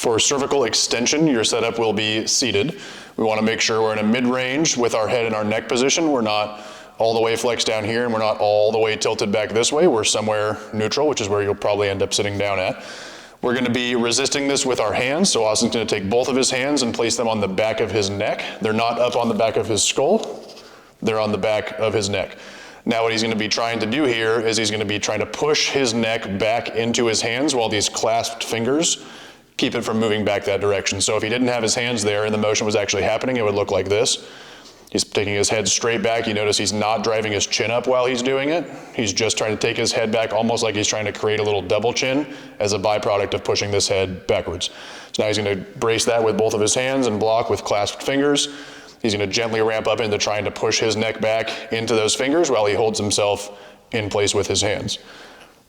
For cervical extension, your setup will be seated. We want to make sure we're in a mid-range with our head and our neck position. We're not all the way flexed down here and we're not all the way tilted back this way. We're somewhere neutral, which is where you'll probably end up sitting down at. We're going to be resisting this with our hands. So Austin's going to take both of his hands and place them on the back of his neck. They're not up on the back of his skull. They're on the back of his neck. Now what he's going to be trying to do here is he's going to be trying to push his neck back into his hands while these clasped fingers keep it from moving back that direction. So if he didn't have his hands there and the motion was actually happening, it would look like this. He's taking his head straight back. You notice he's not driving his chin up while he's doing it. He's just trying to take his head back almost like he's trying to create a little double chin as a byproduct of pushing this head backwards. So now he's going to brace that with both of his hands and block with clasped fingers. He's going to gently ramp up into trying to push his neck back into those fingers while he holds himself in place with his hands.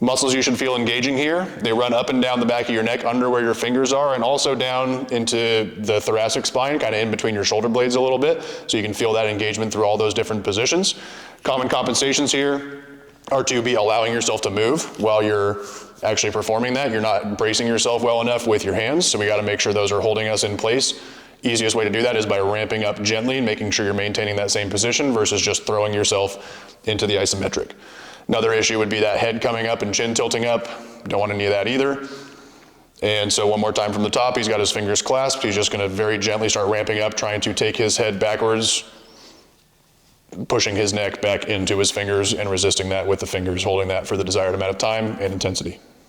Muscles you should feel engaging here, they run up and down the back of your neck under where your fingers are and also down into the thoracic spine, kind of in between your shoulder blades a little bit, so you can feel that engagement through all those different positions. Common compensations here are to be allowing yourself to move while you're actually performing that. You're not bracing yourself well enough with your hands, so we got to make sure those are holding us in place. Easiest way to do that is by ramping up gently and making sure you're maintaining that same position versus just throwing yourself into the isometric. Another issue would be that head coming up and chin tilting up. Don't want any of that either. And so one more time from the top, he's got his fingers clasped. He's just going to very gently start ramping up, trying to take his head backwards, pushing his neck back into his fingers and resisting that with the fingers, holding that for the desired amount of time and intensity.